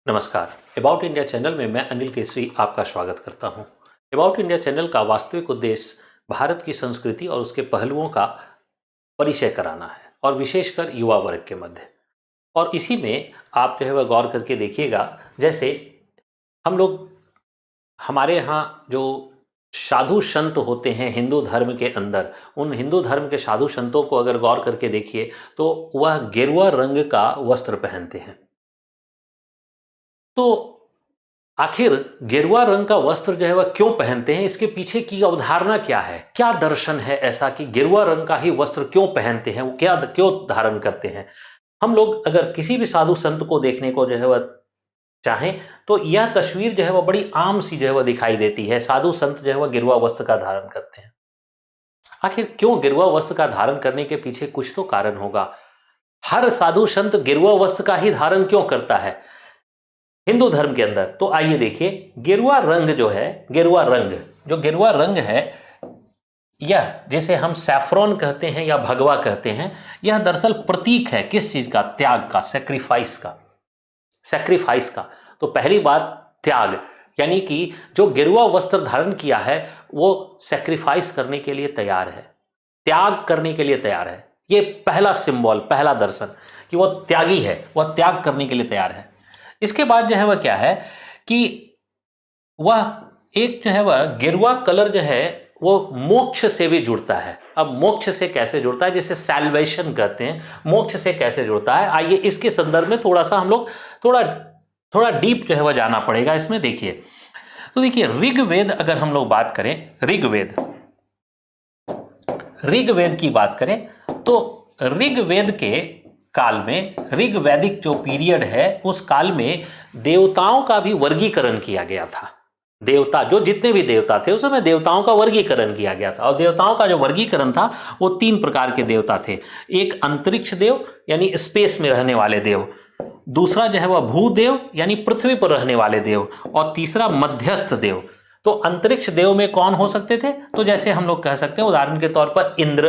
नमस्कार। About India channel में मैं अनिल केसरी आपका स्वागत करता हूं। अबाउट इंडिया चैनल का वास्तविक उद्देश्य भारत की संस्कृति और उसके पहलुओं का परिचय कराना है और विशेषकर युवा वर्ग के मध्य। और इसी में आप जो है वह गौर करके देखिएगा, जैसे हम लोग हमारे यहाँ जो साधु संत होते हैं हिंदू धर्म के अंदर, उन हिंदू धर्म के साधु संतों को अगर गौर करके देखिए तो वह गेरुआ रंग का वस्त्र पहनते हैं। तो आखिर गेरुआ रंग का वस्त्र जो है वह क्यों पहनते हैं, इसके पीछे की अवधारणा क्या है, क्या दर्शन है ऐसा कि गेरुआ रंग का ही वस्त्र क्यों पहनते हैं, वो क्या क्यों धारण करते हैं। हम लोग अगर किसी भी साधु संत को देखने को जो है वह चाहें तो यह तस्वीर जो है वह बड़ी आम सी जो है वह दिखाई देती है। साधु संत जो है वह गेरुआ वस्त्र का धारण करते हैं। आखिर क्यों गेरुआ वस्त्र का धारण करने के पीछे कुछ तो कारण होगा। हर साधु संत गेरुआ वस्त्र का ही धारण क्यों करता है हिंदू धर्म के अंदर? तो आइए देखिए, गेरुआ रंग जो है, गेरुआ रंग है, यह जिसे हम सैफ्रॉन कहते हैं या भगवा कहते हैं, यह दरअसल प्रतीक है किस चीज का? त्याग का, सैक्रिफाइस का। तो पहली बात त्याग, यानी कि जो गेरुआ वस्त्र धारण किया है वो सैक्रिफाइस करने के लिए तैयार है, त्याग करने के लिए तैयार है। ये पहला सिंबल, पहला दर्शन कि वो त्यागी है, वह त्याग करने के लिए तैयार है। इसके बाद जो है वह क्या है कि वह एक जो है वह गेरुआ कलर जो है वो मोक्ष से भी जुड़ता है। अब मोक्ष से कैसे जुड़ता है, जिसे सैल्वेशन कहते हैं, मोक्ष से कैसे जुड़ता है, आइए इसके संदर्भ में थोड़ा सा हम लोग थोड़ा डीप जो है वह जाना पड़ेगा इसमें। देखिए, तो देखिए ऋग्वेद, अगर हम लोग बात करें ऋग्वेद की बात करें तो ऋग्वेद के काल में, ऋग्वैदिक जो पीरियड है उस काल में देवताओं का भी वर्गीकरण किया गया था। देवता, जो जितने भी देवता थे उस समय देवताओं का वर्गीकरण किया गया था। और देवताओं का जो वर्गीकरण था वो 3 प्रकार के देवता थे। एक अंतरिक्ष देव यानी स्पेस में रहने वाले देव, दूसरा जो है वह भूदेव यानी पृथ्वी पर रहने वाले देव, और तीसरा मध्यस्थ देव। तो अंतरिक्ष देव में कौन हो सकते थे? तो जैसे हम लोग कह सकते हैं उदाहरण के तौर पर इंद्र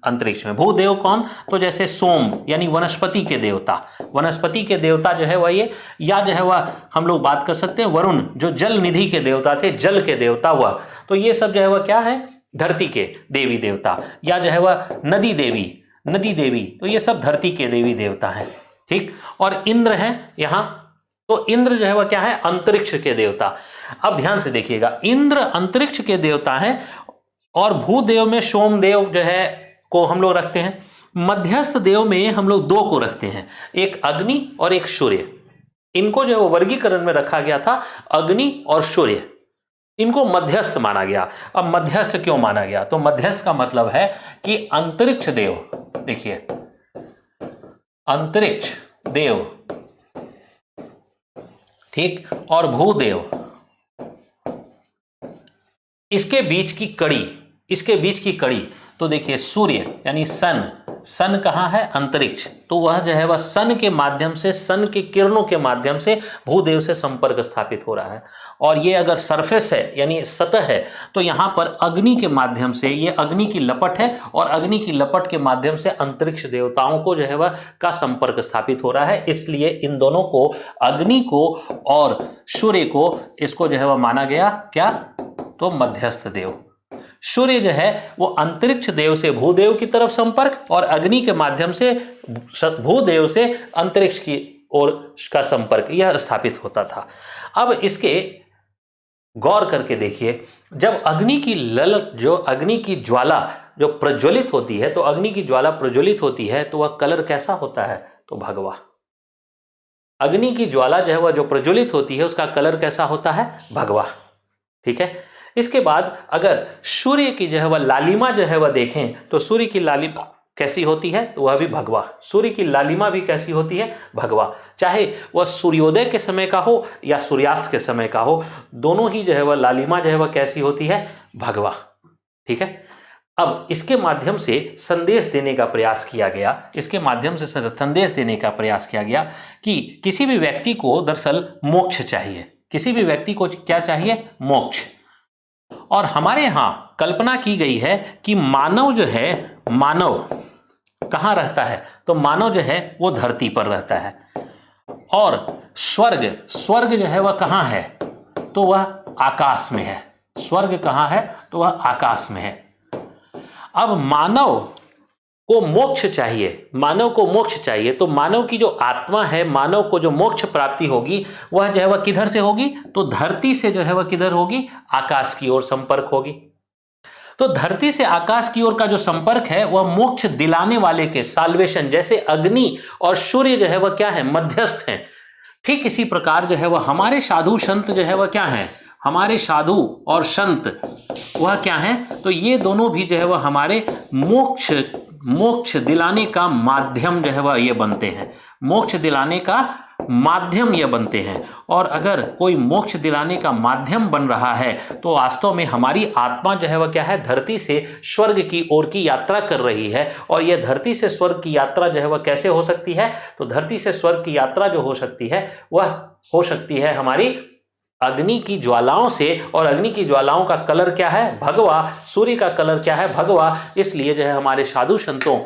अंतरिक्ष में। भूदेव कौन? तो जैसे सोम यानी वनस्पति के देवता जो है वह ये, या जो है वह हम लोग बात कर सकते हैं वरुण, जो जल निधि के देवता थे, जल के देवता वह। तो ये सब जो है वह क्या है? धरती के देवी देवता, या जो है वह नदी देवी, तो ये सब धरती के देवी देवता हैं। ठीक, और इंद्र है यहाँ, तो इंद्र जो है वह क्या है? अंतरिक्ष के देवता। अब ध्यान से देखिएगा, इंद्र अंतरिक्ष के देवता हैं और भूदेव में सोमदेव जो है को हम लोग रखते हैं। मध्यस्थ देव में हम लोग 2 को रखते हैं, एक अग्नि और एक सूर्य। इनको जो है वो वर्गीकरण में रखा गया था, अग्नि और सूर्य, इनको मध्यस्थ माना गया। अब मध्यस्थ क्यों माना गया? तो मध्यस्थ का मतलब है कि अंतरिक्ष देव, देखिए अंतरिक्ष देव, ठीक, और भूदेव, इसके बीच की कड़ी, तो देखिए सूर्य यानी सन कहाँ है? अंतरिक्ष। तो वह जो है वह सन के माध्यम से, सन के किरणों के माध्यम से भूदेव से संपर्क स्थापित हो रहा है। और ये अगर सरफेस है यानी सतह है तो यहाँ पर अग्नि के माध्यम से, ये अग्नि की लपट है और अग्नि की लपट के माध्यम से अंतरिक्ष देवताओं को जो है वह का संपर्क स्थापित हो रहा है। इसलिए इन दोनों को, अग्नि को और सूर्य को, इसको जो है वह माना गया क्या? तो मध्यस्थ देव। सूर्य जो है वो अंतरिक्ष देव से भूदेव की तरफ संपर्क, और अग्नि के माध्यम से भूदेव से अंतरिक्ष की ओर का संपर्क यह स्थापित होता था। अब इसके गौर करके देखिए, जब अग्नि की ललक, जो अग्नि की ज्वाला जो प्रज्वलित होती है, तो अग्नि की ज्वाला प्रज्वलित होती है तो वह कलर कैसा होता है? तो भगवा। अग्नि की ज्वाला जो है वह जो प्रज्वलित होती है उसका कलर कैसा होता है? भगवा। ठीक है। इसके बाद अगर सूर्य की जो है वह लालिमा जो है वह देखें तो सूर्य की लालिमा कैसी होती है? तो वह भी भगवा। सूर्य की लालिमा भी कैसी होती है? भगवा। चाहे वह सूर्योदय के समय का हो या सूर्यास्त के समय का हो, दोनों ही जो है वह लालिमा जो है वह कैसी होती है? भगवा। ठीक है। अब इसके माध्यम से संदेश देने का प्रयास किया गया कि किसी भी व्यक्ति को दरअसल मोक्ष चाहिए। किसी भी व्यक्ति को क्या चाहिए? मोक्ष। और हमारे यहाँ कल्पना की गई है कि मानव जो है, मानव कहाँ रहता है? तो मानव जो है वो धरती पर रहता है। और स्वर्ग, स्वर्ग जो है वह कहाँ है, तो वह आकाश में है। स्वर्ग कहाँ है, तो वह आकाश में है। अब मानव को मोक्ष चाहिए, मानव को मोक्ष चाहिए, तो मानव की जो आत्मा है, मानव को जो मोक्ष प्राप्ति होगी वह जो है वह किधर से होगी, तो धरती से जो है वह किधर होगी, आकाश की ओर संपर्क होगी। तो धरती से आकाश की ओर का जो संपर्क है वह मोक्ष दिलाने वाले के, साल्वेशन, जैसे अग्नि और सूर्य जो है वह क्या है, मध्यस्थ हैं। ठीक इसी प्रकार जो है वह हमारे साधु संत जो है वह क्या है, हमारे साधु और संत वह क्या है, तो ये दोनों भी जो है वह हमारे मोक्ष दिलाने का माध्यम जो है वह ये बनते हैं, मोक्ष दिलाने का माध्यम ये बनते हैं। और अगर कोई मोक्ष दिलाने का माध्यम बन रहा है तो वास्तव में हमारी आत्मा जो है वह क्या है, धरती से स्वर्ग की ओर की यात्रा कर रही है। और यह धरती से स्वर्ग की यात्रा जो है वह कैसे हो सकती है, तो धरती से स्वर्ग की यात्रा जो हो सकती है वह हो सकती है हमारी अग्नि की ज्वालाओं से। और अग्नि की ज्वालाओं का कलर क्या है, भगवा। सूर्य का कलर क्या है, भगवा। इसलिए जो है हमारे साधु संतों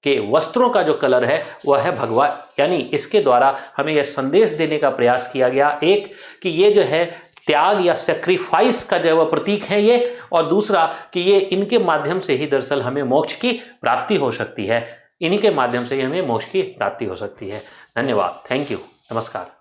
के वस्त्रों का जो कलर है वह है भगवा। यानी इसके द्वारा हमें यह संदेश देने का प्रयास किया गया, एक कि ये जो है त्याग या सेक्रीफाइस का जो वह प्रतीक है ये, और दूसरा कि ये इनके माध्यम से ही दरअसल हमें मोक्ष की प्राप्ति हो सकती है, इन्हीं के माध्यम से ही हमें मोक्ष की प्राप्ति हो सकती है। धन्यवाद, थैंक यू, नमस्कार।